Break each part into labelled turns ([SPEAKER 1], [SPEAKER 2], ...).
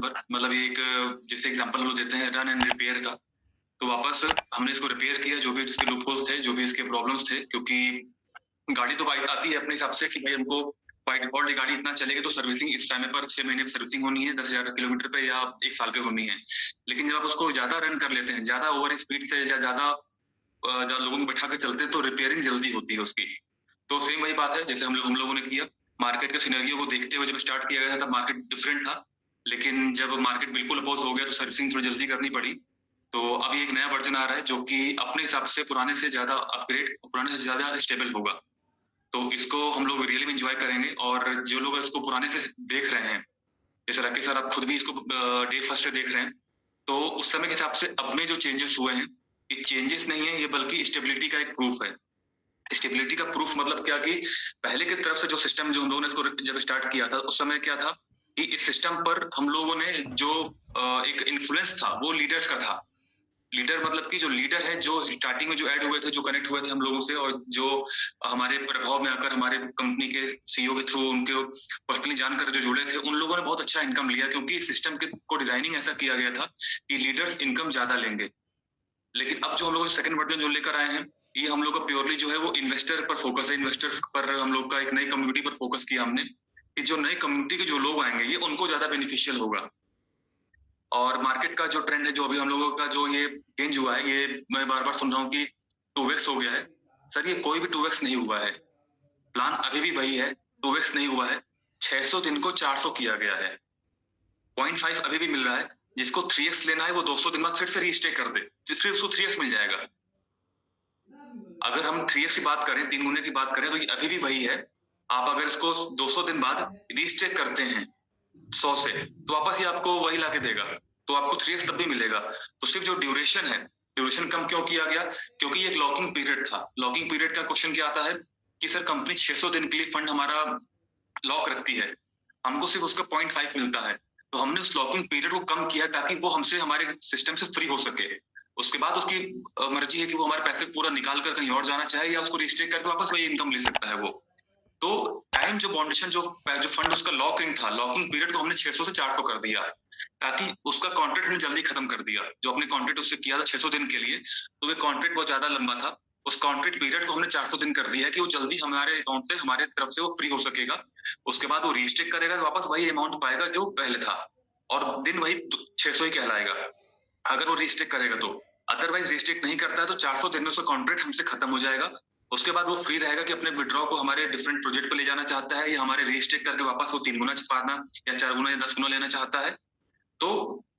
[SPEAKER 1] मतलब ये एक जैसे एग्जांपल हम लोग देते हैं रन एंड रिपेयर का। तो वापस हमने इसको रिपेयर किया, जो भी इसके लूपहोल्स थे, जो भी इसके प्रॉब्लम्स थे, क्योंकि गाड़ी तो बाइक आती है अपने हिसाब से कि भाई हमको बाई डिफॉल्ट गाड़ी इतना चलेगी तो सर्विसिंग इस टाइम पर 6 महीने की सर्विसिंग होनी है, 10,000 किलोमीटर पे या 1 साल पे होनी है। लेकिन जब आप उसको ज्यादा रन कर लेते हैं, ज्यादा ओवर स्पीड से या ज्यादा लोगों को बैठा के चलते हैं, तो रिपेयरिंग जल्दी होती है उसकी। तो सेम वही बात है जैसे हम लोगों ने किया। मार्केट के सिनेरियो को देखते हुए जब स्टार्ट किया गया था तब मार्केट डिफरेंट था, लेकिन जब मार्केट बिल्कुल अपोज हो गया तो सर्विसिंग थोड़ी जल्दी करनी पड़ी। तो अभी एक नया वर्जन आ रहा है जो कि अपने हिसाब से पुराने से ज्यादा अपग्रेड, पुराने से ज्यादा स्टेबल होगा। तो इसको हम लोग रियली में इंजॉय करेंगे। और जो लोग इसको पुराने से देख रहे हैं, जैसे राकेश सर आप खुद भी इसको डे फर्स्ट से देख रहे हैं, तो उस समय के हिसाब से अब में जो चेंजेस हुए हैं, ये चेंजेस नहीं है, ये बल्कि स्टेबिलिटी का एक प्रूफ है। स्टेबिलिटी का प्रूफ मतलब क्या कि पहले की तरफ से जो सिस्टम जो हम लोगों ने इसको जब स्टार्ट किया था उस समय क्या था कि इस सिस्टम पर हम लोगों ने जो एक इन्फ्लुएंस था वो लीडर्स का था। लीडर मतलब कि जो लीडर है, जो स्टार्टिंग में जो ऐड हुए थे, जो कनेक्ट हुए थे हम लोगों से, और जो हमारे प्रभाव में आकर हमारे कंपनी के सीईओ के थ्रू उनके पर्सनली जानकर जो जुड़े थे, उन लोगों ने बहुत अच्छा इनकम लिया, क्योंकि सिस्टम के को डिजाइनिंग ऐसा किया गया था कि लीडर्स इनकम ज्यादा लेंगे। लेकिन अब जो हम लोग सेकंड वर्जन जो लेकर आए हैं, ये हम लोग का प्योरली जो है वो इन्वेस्टर पर फोकस है। इन्वेस्टर्स पर हम लोग का एक नई कम्युनिटी पर फोकस किया हमने कि जो नई कम्युनिटी के जो लोग आएंगे ये उनको ज्यादा बेनिफिशियल होगा। और मार्केट का जो ट्रेंड है, जो अभी हम लोगों का जो ये चेंज हुआ है, ये मैं बार बार सुन रहा हूँ कि 2x हो गया है। सर ये कोई भी 2x नहीं हुआ है, प्लान अभी भी वही है, 2x नहीं हुआ है। 600 दिन को 400 किया गया है, 0.5 अभी भी मिल रहा है। जिसको 3x लेना है वो 200 दिन बाद फिर से रीस्टेक कर दे, फिर उसको 3x मिल जाएगा। अगर हम 3x की बात करें, 3 गुने की बात करें, तो ये अभी भी वही है। आप अगर इसको 200 दिन बाद रीस्टेक करते हैं 100 से, तो वापस ये आपको वही लाके देगा, तो आपको 3x तब भी मिलेगा। तो सिर्फ जो ड्यूरेशन है, ड्यूरेशन कम क्यों किया गया? क्योंकि ये एक लॉकिंग पीरियड था। लॉकिंग पीरियड का क्वेश्चन क्या आता है कि सर कंपनी 600 दिन के लिए फंड हमारा लॉक रखती है, हमको सिर्फ उसका 0.5 मिलता है। तो हमने उस लॉकिंग पीरियड को कम किया ताकि वो हमसे हमारे सिस्टम से फ्री हो सके। उसके बाद उसकी मर्जी है कि वो हमारे पैसे पूरा निकाल कर कहीं और जाना चाहे या उसको रिस्टेक करके वापस वही इनकम ले सकता है वो। तो टाइम जो फाउंडेशन जो फंड उसका लॉकिंग था, लॉकिंग पीरियड को हमने 600 से 400 कर दिया, ताकि उसका कॉन्ट्रैक्ट हमने जल्दी खत्म कर दिया। जो अपने कॉन्ट्रैक्ट उससे किया था 600 दिन के लिए, तो वो कॉन्ट्रैक्ट बहुत ज्यादा लंबा था। उस कॉन्ट्रैक्ट पीरियड को हमने 400 दिन कर दिया है कि वो जल्दी हमारे अकाउंट से, हमारे तरफ से वो फ्री हो सकेगा। उसके बाद वो रीस्टेक करेगा तो वापस वही अमाउंट पाएगा जो पहले था, और दिन वही 600 ही कहलाएगा अगर वो रीस्टेक करेगा तो। अदरवाइज रीस्टेक नहीं करता है तो 400 दिन में उसका कॉन्ट्रैक्ट हमसे खत्म हो जाएगा। उसके बाद वो फ्री रहेगा कि अपने विड्रॉ को हमारे डिफरेंट प्रोजेक्ट पे ले जाना चाहता है, या हमारे रीस्टेक करके वापस वो 3 गुना छुपाना या 4 गुना या 10 गुना लेना चाहता है। तो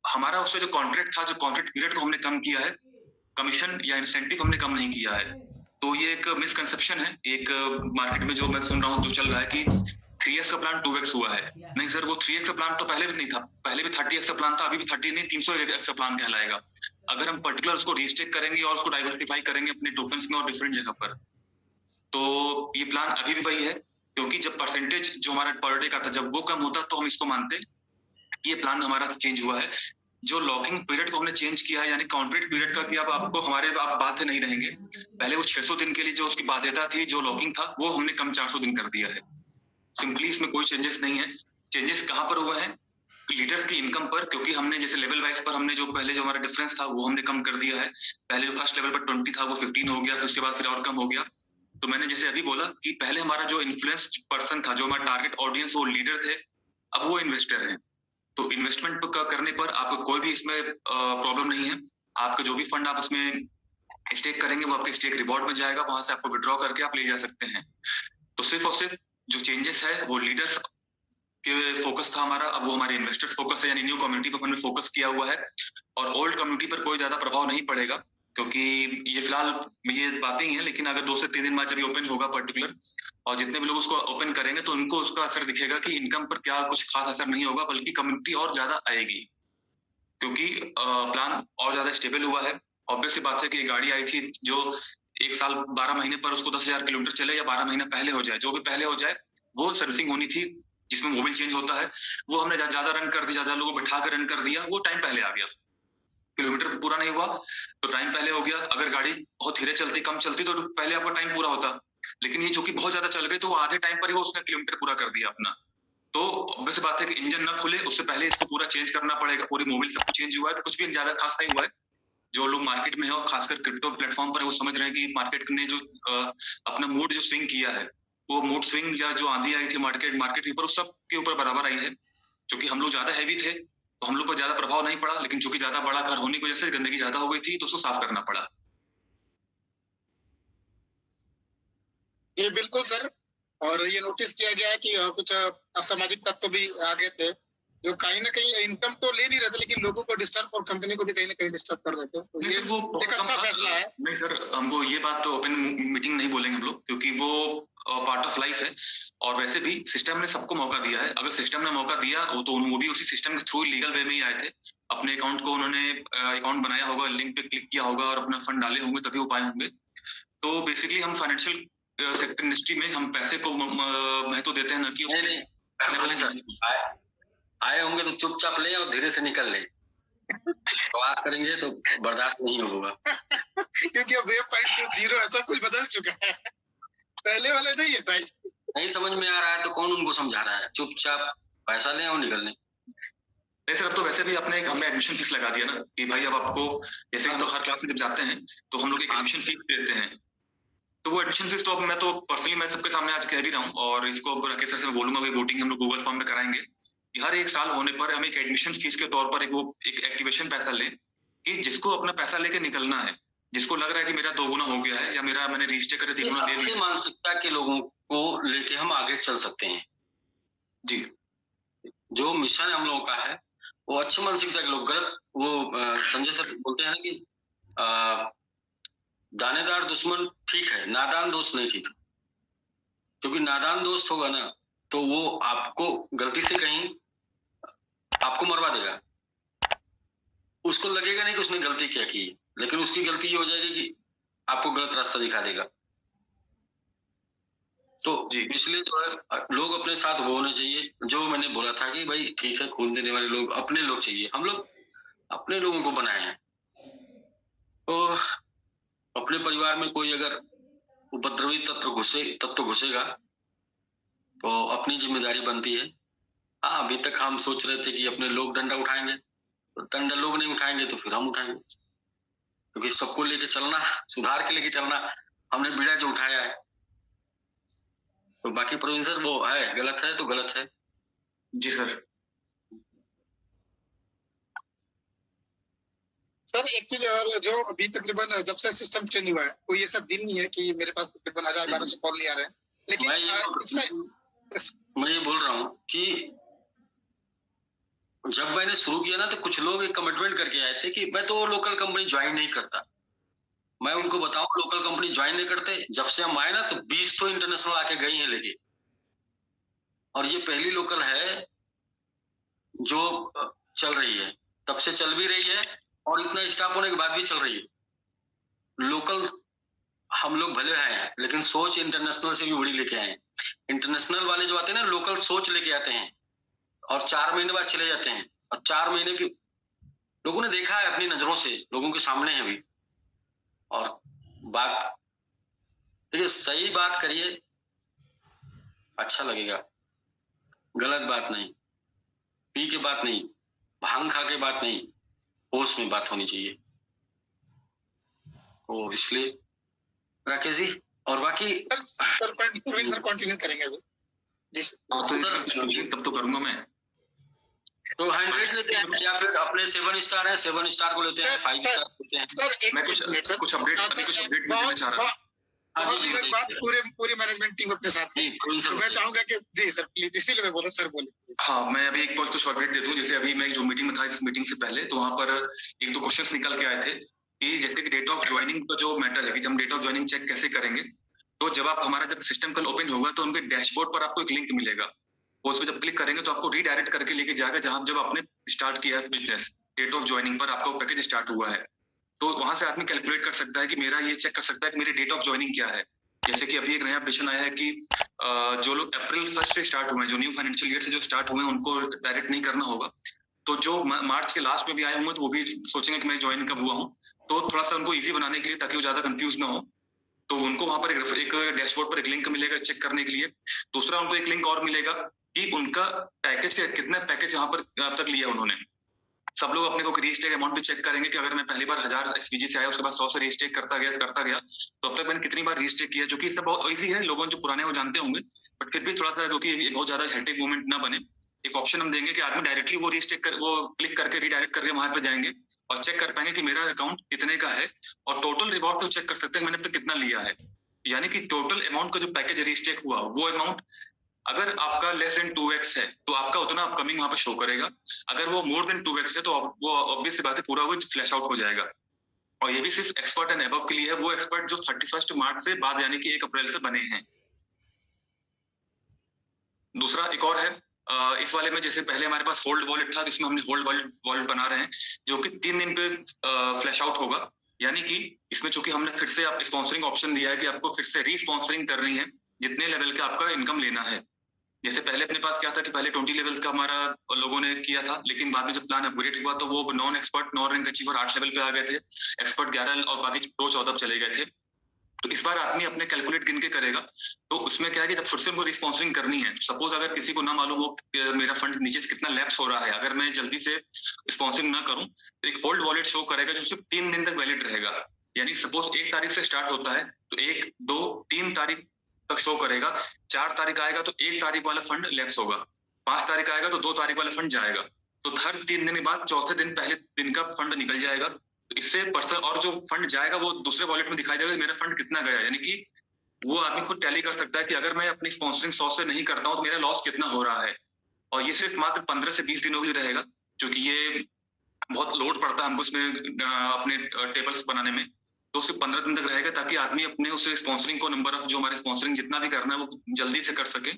[SPEAKER 1] हमारा उससे जो कॉन्ट्रैक्ट था, जो कॉन्ट्रैक्ट पीरियड को हमने कम किया है, कमीशन या इंसेंटिव हमने कम नहीं किया है। तो ये एक मिसकंसेप्शन है एक मार्केट में जो मैं सुन रहा हूँ जो चल रहा है कि 3x का प्लान 2x हुआ है। नहीं सर, वो 3x का प्लान तो पहले भी नहीं था, पहले भी 30x का प्लान था, अभी भी 30 नहीं 300x का प्लान कहलाएगा। अगर हम पर्टिकुलर उसको रीस्टेक करेंगे और उसको डाइवर्सिफाई करेंगे अपने टोकन्स में और डिफरेंट जगह पर, तो ये प्लान अभी भी वही है। क्योंकि जब परसेंटेज जो हमारा पर डे का था जब वो कम होता तो हम इसको मानते कि ये प्लान हमारा चेंज हुआ है। जो लॉकिंग पीरियड को हमने चेंज किया है, यानी कॉन्ट्रैक्ट पीरियड का, कि अब आपको हमारे आप बाध्य नहीं रहेंगे। पहले वो 600 दिन के लिए जो उसकी बाध्यता थी, जो लॉकिंग था, वो हमने कम 400 दिन कर दिया है। सिंपली इसमें कोई चेंजेस नहीं है। चेंजेस कहाँ पर हुए हैं? लीडर्स की इनकम पर, क्योंकि हमने जैसे लेवल वाइज पर हमने जो पहले जो हमारा डिफरेंस था वो हमने कम कर दिया है। पहले जो फर्स्ट लेवल पर 20 था वो 15 हो गया, फिर उसके बाद फिर और कम हो गया। तो मैंने जैसे अभी बोला कि पहले हमारा जो इन्फ्लुएंस पर्सन था, जो हमारा टारगेट ऑडियंस, वो लीडर थे, अब वो इन्वेस्टर हैं। तो इन्वेस्टमेंट का करने पर आपको कोई भी इसमें प्रॉब्लम नहीं है। आपके जो भी फंड आप उसमें स्टेक करेंगे वो आपके स्टेक रिवॉर्ड में जाएगा, वहां से आपको विड्रॉ करके आप ले जा सकते हैं। तो सिर्फ और सिर्फ जो चेंजेस है वो लीडर्स के फोकस था हमारा, अब वो हमारे इन्वेस्टर्स फोकस है, यानी न्यू कम्युनिटी पर हमने फोकस किया हुआ है। और ओल्ड कम्युनिटी पर कोई ज्यादा प्रभाव नहीं पड़ेगा, क्योंकि ये फिलहाल ये बातें ही है। लेकिन अगर 2 से 3 दिन बाद जब ये ओपन होगा पर्टिकुलर, और जितने भी लोग उसको ओपन करेंगे तो उनको उसका असर दिखेगा कि इनकम पर क्या कुछ खास असर नहीं होगा, बल्कि कम्युनिटी और ज्यादा आएगी, क्योंकि प्लान और ज्यादा स्टेबल हुआ है। ऑब्वियस सी बात है कि गाड़ी आई थी जो 1 साल 12 महीने पर उसको 10,000 किलोमीटर चले, या 12 महीना पहले हो जाए, जो भी पहले हो जाए, वो सर्विसिंग होनी थी, जिसमें मोबाइल चेंज होता है, वो हमने ज्यादा रन कर दिया, ज्यादा लोगों को बैठा कर रन कर दिया, वो टाइम पहले आ गया। किलोमीटर पूरा नहीं हुआ तो टाइम पहले हो गया। अगर गाड़ी बहुत धीरे चलती, कम चलती, तो पहले आपका टाइम पूरा होता। लेकिन ये जो कि बहुत ज्यादा चल गई, तो आधे टाइम पर ही वो उसने किलोमीटर पूरा कर दिया अपना। तो ऑब्वियस बात है कि इंजन ना खुले उससे पहले इसको पूरा चेंज करना पड़ेगा, पूरी मोबिल सब कुछ चेंज हुआ है, तो कुछ भी ज्यादा खास नहीं हुआ है। जो लोग मार्केट में है और खासकर क्रिप्टो प्लेटफॉर्म पर है, वो समझ रहे हैं कि मार्केट ने जो अपना मूड जो स्विंग किया है, वो मूड स्विंग या जो आंधी आई थी मार्केट के ऊपर, उस सब के ऊपर बराबर आई है। क्योंकि हम लोग ज्यादा हैवी थे तो हम लोग पर ज्यादा प्रभाव नहीं पड़ा, लेकिन चूंकि ज्यादा बड़ा घर होने की वजह से गंदगी ज्यादा हो गई थी तो उसको साफ करना पड़ा।
[SPEAKER 2] जी बिल्कुल सर। और ये नोटिस किया गया है कि कुछ असामाजिक तत्व भी आ गए थे जो कहीं ना कहीं इनकम तो ले नहीं रहे थे, लेकिन लोगों को डिस्टर्ब और कंपनी को भी कहीं ना कहीं डिस्टर्ब कर रहे थे। तो
[SPEAKER 1] नहीं
[SPEAKER 2] ये
[SPEAKER 1] सर, वो
[SPEAKER 2] एक अच्छा फैसला है।
[SPEAKER 1] नहीं सर, हमको ये बात तो ओपन मीटिंग नहीं बोलेंगे हम लोग, क्योंकि वो पार्ट ऑफ लाइफ है। और वैसे भी सिस्टम ने सबको मौका दिया है। अगर सिस्टम ने मौका दिया तो वो भी उसी सिस्टम के थ्रू लीगल वे में ही आए थे। अपने अकाउंट को उन्होंने अकाउंट बनाया होगा, लिंक पे क्लिक किया होगा और अपना फंड डाले होंगे, तभी वो पाए होंगे। तो बेसिकली हम फाइनेंशियल सेक्टर इंडस्ट्री में हम पैसे को महत्व देते हैं, ना कि
[SPEAKER 3] आए होंगे तो चुपचाप ले और धीरे से निकल ले। बात करेंगे तो बर्दाश्त नहीं होगा
[SPEAKER 2] क्योंकि अब वेव पॉइंट 2.0 ऐसा कुछ बदल चुका है, पहले वाले नहीं है भाई।
[SPEAKER 3] नहीं समझ में आ रहा है तो कौन उनको समझा रहा है? चुपचाप पैसा लें और निकल लें।
[SPEAKER 1] सर अब तो वैसे भी हमने एडमिशन फीस लगा दिया ना कि भाई अब आपको, जैसे हम लोग हर क्लास में जब जाते हैं तो हम लोग एक एडमिशन फीस देते हैं। तो वो एडमिशन फीस तो अब मैं तो पर्सनली मैं सबके सामने आज कह भी रहा हूँ, और इसको अब राकेश सर से मैं बोलूंगा कि वोटिंग हम लोग गूगल फॉर्म में कराएंगे कि हर एक साल होने पर हम एक एडमिशन फीस के तौर पर एक एक्टिवेशन पैसा लें, कि जिसको अपना पैसा लेके निकलना है, जिसको लग रहा है कि मेरा 2 गुना हो गया है या मेरा मैंने रजिस्टर करे 3 गुना ले लिया।
[SPEAKER 3] मानसिकता के लोगों को लेके हम आगे चल सकते हैं
[SPEAKER 1] जी।
[SPEAKER 3] जो मिशन हम लोगों का है वो अच्छी मानसिकता के लोग, गलत वो संजय सर बोलते हैं कि दानेदार दुश्मन ठीक है, नादान दोस्त नहीं ठीक। क्योंकि नादान दोस्त होगा ना तो वो आपको गलती से कहीं आपको मरवा देगा। उसको लगेगा नहीं कि उसने गलती क्या की, लेकिन उसकी गलती ये हो जाएगी कि आपको गलत रास्ता दिखा देगा। तो इसलिए जो है लोग अपने साथ वो होने चाहिए, जो मैंने बोला था कि भाई ठीक है खून देने वाले लोग अपने लोग चाहिए। हम लोग अपने लोगों को बनाए हैं, तो अपने परिवार में कोई अगर उपद्रवी तत्व घुसेगा तो अपनी जिम्मेदारी बनती है। हाँ अभी तक हम सोच रहे थे कि अपने लोग डंडा उठाएंगे, तो डंडा लोग नहीं उठाएंगे तो फिर हम उठाएंगे, क्योंकि सबको लेके चलना, सुधार के लेके चलना हमने बीड़ा जो उठाया है। तो बाकी प्रोविंसर वो है गलत है तो गलत है।
[SPEAKER 1] जी सर।
[SPEAKER 2] सर एक चीज और, जो अभी तकरीबन जब से सिस्टम चेंज हुआ है कोई ऐसा दिन नहीं है कि मेरे पास तकरीबन 1000-1200 कॉल नहीं आ रहे हैं, लेकिन
[SPEAKER 3] मैं ये बोल रहा हूँ कि जब मैंने शुरू किया ना तो कुछ लोग एक कमिटमेंट करके आए थे कि मैं तो लोकल कंपनी ज्वाइन नहीं करता। मैं उनको बताऊं लोकल कंपनी ज्वाइन नहीं करते, जब से हम आए ना तो 20 तो इंटरनेशनल आके गई है लेके, और ये पहली लोकल है जो चल रही है, तब से चल भी रही है और इतना स्टाफ होने के बाद भी चल रही है। लोकल हम लोग भले हैं लेकिन सोच इंटरनेशनल से भी बड़ी लेके आए हैं। इंटरनेशनल वाले जो आते हैं ना लोकल सोच लेके आते हैं और 4 महीने बाद चले जाते हैं, और 4 महीने की लोगों ने देखा है अपनी नजरों से, लोगों के सामने है भी। और बात देखिए सही बात करिए, अच्छा लगेगा, गलत बात नहीं, पी के बात नहीं, भांग खा के बात नहीं, होश में बात होनी चाहिए। तो इसलिए राकेश जी और बाकी
[SPEAKER 2] सर कंटिन्यू करेंगे अभी
[SPEAKER 1] तब तो करूंगा मैं।
[SPEAKER 3] तो 100 लेते हैं या फिर अपने 7 स्टार है 7 स्टार को लेते हैं, 5 स्टार लेते हैं।
[SPEAKER 2] सर
[SPEAKER 1] मैं कुछ अपडेट देना चाह रहा हूं।
[SPEAKER 2] बात पूरी मैनेजमेंट टीम अपने साथ है, तो मैं चाहूंगा कि जी सर प्लीज, इसीलिए मैं बोल रहा हूं, सर बोलिए।
[SPEAKER 1] हाँ मैं अभी कुछ अपडेट दे दूं। जैसे अभी मैं जो मीटिंग में था, इस मीटिंग से पहले तो वहां पर 1-2 क्वेश्चंस निकल के आए थे कि जैसे कि डेट ऑफ ज्वाइनिंग का जो मैटर है कि हम डेट ऑफ ज्वाइनिंग चेक कैसे करेंगे। तो जब आप हमारा जब सिस्टम कल ओपन होगा तो उनके डैशबोर्ड पर आपको एक लिंक मिलेगा, उस पर जब क्लिक करेंगे तो आपको रीडायरेक्ट करके लेके जाएगा जहां जब आपने स्टार्ट किया है बिजनेस, डेट ऑफ ज्वाइनिंग पर आपका पैकेज स्टार्ट हुआ है। तो वहां से आदमी कैलकुलेट कर सकता है कि मेरा ये चेक कर सकता है कि मेरी डेट ऑफ ज्वाइनिंग क्या है। जैसे कि अभी एक नया अपडेशन आया है कि जो लोग अप्रैल 1 से स्टार्ट हुए हैं, जो न्यू फाइनेंशियल ईयर से जो स्टार्ट हुए हैं, उनको डायरेक्ट नहीं करना होगा। तो जो मार्च के लास्ट में भी आए होंगे तो वो भी सोचेंगे कि मैं ज्वाइन कब हुआ हूँ, तो थोड़ा सा उनको ईजी बनाने के लिए, ताकि वो ज्यादा कंफ्यूज ना हो, तो उनको वहां पर एक डैशबोर्ड पर एक लिंक मिलेगा चेक करने के लिए। दूसरा उनको एक लिंक और मिलेगा कि उनका पैकेज कितना पैकेज यहाँ पर अब तक लिया उन्होंने। सब लोग अपने को रीस्टेक अमाउंट भी चेक करेंगे कि अगर मैं पहली बार 1000 एसपीजी से आया, उसके बाद 100 से रीस्टेक करता गया तो अब तक मैंने कितनी बार रीस्टेक किया, जो कि सब बहुत इजी है, लोगों जो पुराने वो जानते होंगे, बट फिर भी थोड़ा सा क्योंकि बहुत ज्यादा हेक्टिक मोमेंट ना बने, एक ऑप्शन हम देंगे कि आदमी डायरेक्टली वो रीस्टेक कर वो क्लिक करके रीडायरेक्ट करके वहां पे जाएंगे और चेक कर पाएंगे कि मेरा अकाउंट कितने का है, और टोटल रिवॉर्ड तो चेक कर सकते हैं मैंने अब तक कितना लिया है। यानी कि टोटल अमाउंट का जो पैकेज रीस्टेक हुआ वो अमाउंट अगर आपका लेस देन 2x है तो आपका उतना अपकमिंग वहां पे शो करेगा, अगर वो मोर देन 2x है तो वो ऑब्वियस सी बात है पूरा वो फ्लैश आउट हो जाएगा। और ये भी सिर्फ एक्सपर्ट एंड अबव के लिए है, वो एक्सपर्ट जो 31 मार्च से बाद यानी कि 1 अप्रैल से बने हैं। दूसरा एक और है, इस वाले में जैसे पहले हमारे पास होल्ड वॉलेट था, जिसमें हमने होल्ड वॉलेट बना रहे हैं जो कि 3 दिन पे फ्लैश आउट होगा। यानी कि इसमें चूंकि हमने फिर से आप स्पॉन्सरिंग ऑप्शन दिया है कि आपको फिर से रीस्पॉन्सरिंग करनी है जितने लेवल का आपका इनकम लेना है। जैसे पहले अपने पास क्या था कि पहले 20 लेवल का हमारा लोगों ने किया था, लेकिन बाद में जब प्लान अपग्रेड हुआ तो वो non expert non rank achiever 8 level पे आ गए थे, एक्सपर्ट 11 और बाकी प्रो 14 चले गए थे। तो इस बार आदमी अपने कैलकुलेट गिन के करेगा, तो उसमें क्या है कि जब फिर से उनको रिस्पॉन्सरिंग करनी है, सपोज अगर किसी को ना मालूम हो मेरा फंड नीचे से कितना लैप्स हो रहा है, अगर मैं जल्दी से स्पॉन्सरिंग ना करूं तो एक होल्ड वॉलेट शो करेगा जो सिर्फ 3 दिन तक वैलिड रहेगा। यानी सपोज 1 तारीख से स्टार्ट होता है तो 1, 2, 3 तारीख तक शो करेगा, 4 तारीख आएगा तो 1 तारीख वाला फंड लैप्स होगा, 5 तारीख आएगा तो 2 तारीख वाला फंड जाएगा, तो हर 3 दिन के बाद चौथे दिन पहले दिन का फंड निकल जाएगा। तो इससे पर्सन और जो फंड जाएगा वो दूसरे वॉलेट में दिखाई देगा मेरा फंड कितना गया, यानी कि वो आदमी खुद टैली कर सकता है कि अगर मैं अपनी स्पॉन्सरिंग 100 से नहीं करता हूं तो मेरा लॉस कितना हो रहा है। और ये सिर्फ मात्र 15 से 20 दिनों के लिए रहेगा, क्योंकि ये बहुत लोड पड़ता है हमको इसमें अपने टेबल्स बनाने में, तो सिर्फ 15 दिन तक रहेगा ताकि आदमी अपने उस स्पॉन्सरिंग को नंबर ऑफ जो हमारे स्पॉन्सरिंग जितना भी करना है वो जल्दी से कर सके।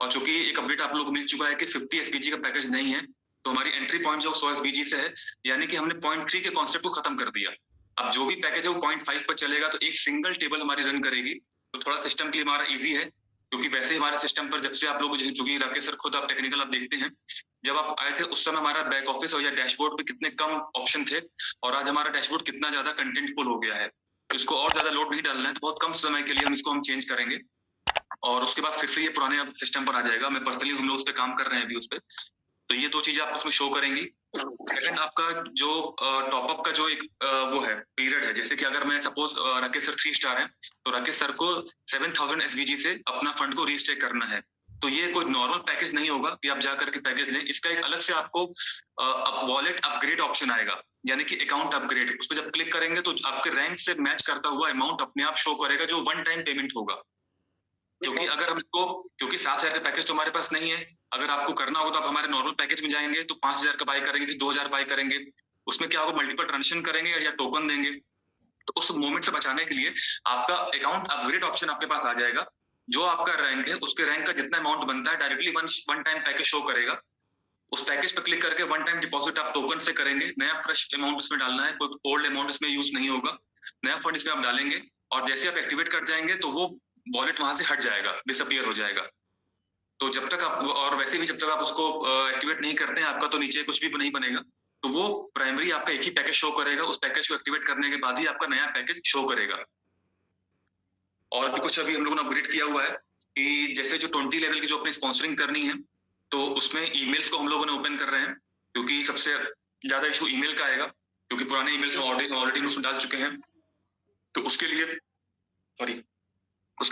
[SPEAKER 1] और चूंकि एक अपडेट आप लोगों को मिल चुका है कि 50 एसपीजी का पैकेज नहीं है, तो हमारी एंट्री पॉइंट जो 100 एसपीजी से है, यानी कि हमने 0.3 के कॉन्सेप्ट को खत्म कर दिया। अब जो भी पैकेज है वो 0.5 पर चलेगा, तो एक सिंगल टेबल हमारी रन करेगी, तो थोड़ा सिस्टम के लिए हमारा ईजी है, क्योंकि वैसे हमारे सिस्टम पर जब से आप लोग चूंकि राकेश सर खुद आप टेक्निकल आप देखते हैं, जब आप आए थे उस समय हमारा बैक ऑफिस और या डैशबोर्ड पे कितने कम ऑप्शन थे, और आज हमारा डैशबोर्ड कितना ज्यादा कंटेंटफुल हो गया है। तो इसको और ज्यादा लोड नहीं डालना है, तो बहुत कम समय के लिए हम इसको चेंज करेंगे और उसके बाद फिर से ये पुराने सिस्टम पर आ जाएगा। मैं पर्सनली हम लोग उस पर काम कर रहे हैं अभी उस पर, तो ये 2 चीजें आपको उसमें शो करेंगी। सेकंड आपका जो टॉपअप का जो एक वो है पीरियड है, जैसे कि अगर मैं सपोज राकेश सर 3 स्टार है तो राकेश सर को 7000 एसवीजी से अपना फंड को रीस्टेक करना है, तो ये कोई नॉर्मल पैकेज नहीं होगा कि आप जाकर के पैकेज लें, इसका एक अलग से आपको वॉलेट अपग्रेड ऑप्शन आएगा, यानी कि अकाउंट अपग्रेड, उस पर जब क्लिक करेंगे तो आपके रैंक से मैच करता हुआ अमाउंट अपने आप शो करेगा जो 1 टाइम पेमेंट होगा। क्योंकि अगर हमको क्योंकि 7000 का पैकेज तो हमारे पास नहीं है, अगर आपको करना होगा तो आप हमारे नॉर्मल पैकेज में जाएंगे तो 5000 का बाय करेंगे, 2000 बाय करेंगे, उसमें क्या होगा मल्टीपल ट्रांजेक्शन करेंगे या टोकन देंगे, तो उस मोमेंट से बचाने के लिए आपका अकाउंट अपग्रेड ऑप्शन आपके पास आ जाएगा। जो आपका रैंक है उसके रैंक का जितना अमाउंट बनता है directly one time package show करेगा, उस पैकेज पर क्लिक करके 1 टाइम डिपॉजिट आप टोकन से करेंगे, नया फ्रेश अमाउंट इसमें डालना है, कोई ओल्ड अमाउंट इसमें यूज नहीं होगा, नया फंड इसमें आप डालेंगे और जैसे आप एक्टिवेट कर जाएंगे तो वो वॉलेट वहां से हट जाएगा, डिसअपियर हो जाएगा। तो जब तक आप और वैसे भी जब तक आप उसको एक्टिवेट नहीं करते हैं आपका तो नीचे कुछ भी नहीं बनेगा, तो वो प्राइमरी आपका एक ही पैकेज शो करेगा, उस पैकेज को एक्टिवेट करने के बाद ही आपका नया पैकेज शो करेगा। और भी कुछ अभी हम लोगों ने अपग्रेड किया हुआ है कि जैसे जो 20 लेवल की जो अपनी स्पॉन्सरिंग करनी है तो उसमें ईमेल्स को हम लोगों ने ओपन कर रहे हैं, क्योंकि सबसे ज्यादा इशू ईमेल का आएगा, क्योंकि पुराने ईमेल्स हम ऑलरेडी उसमें डाल चुके हैं। तो उसके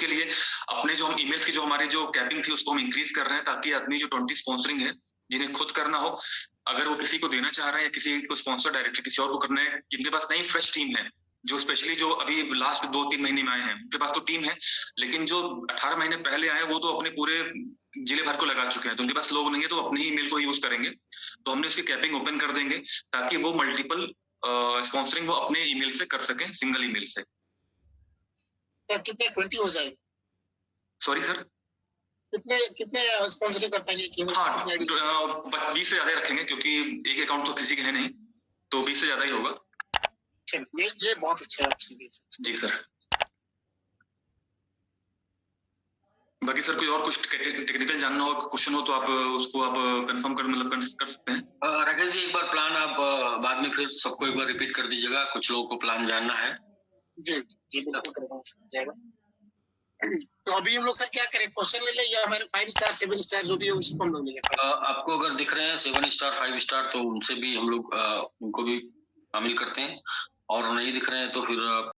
[SPEAKER 1] लिए अपने जो हम ईमेल्स की जो हमारी जो कैपिंग थी उसको हम इंक्रीज कर रहे हैं, ताकि आदमी जो 20 स्पॉन्सरिंग है जिन्हें खुद करना हो, अगर वो किसी को देना चाह रहे हैं या किसी को स्पॉन्सर डायरेक्टली किसी और को करना है, जिनके पास नई फ्रेश टीम है, जो स्पेशली जो अभी लास्ट 2-3 महीने में आए हैं उनके पास तो टीम है, लेकिन जो 18 महीने पहले आए वो तो अपने पूरे जिले भर को लगा चुके हैं, तो उनके पास लोग नहीं है तो अपने ही ईमेल को यूज करेंगे। तो हमने उसकी कैपिंग ओपन कर देंगे ताकि वो मल्टीपल स्पॉन्सरिंग वो अपने ईमेल से कर सकें, सिंगल ईमेल से।
[SPEAKER 2] कितने 20 हो जाएगा?
[SPEAKER 1] सॉरी सर,
[SPEAKER 2] कितने स्पॉन्सरिंग कर पाएंगे?
[SPEAKER 1] हाँ 20 से ज्यादा रखेंगे, क्योंकि एक अकाउंट तो किसी के है नहीं, तो 20 से ज्यादा ही होगा।
[SPEAKER 2] ये बहुत अच्छा है आपसे।
[SPEAKER 1] जी सर। बाकी सर कोई और कुछ टेक्निकल जानना हो, क्वेश्चन हो तो आप उसको आप कंफर्म कर सकते हैं।
[SPEAKER 3] राकेश जी एक बार प्लान आप बाद में फिर सबको एक बार रिपीट कर दीजिएगा, कुछ लोगों को प्लान जानना है।
[SPEAKER 2] जी बिल्कुल करवा जाएगा। तो अभी हम लोग सर क्या करें, क्वेश्चन ले लें या हमारे 5 स्टार 7 स्टार जो भी है उसको हम लोग ले लें?
[SPEAKER 3] आपको अगर दिख रहे हैं 7 स्टार 5 स्टार तो उनसे भी हम लोग उनको भी शामिल करते हैं, और नहीं दिख रहे हैं तो फिर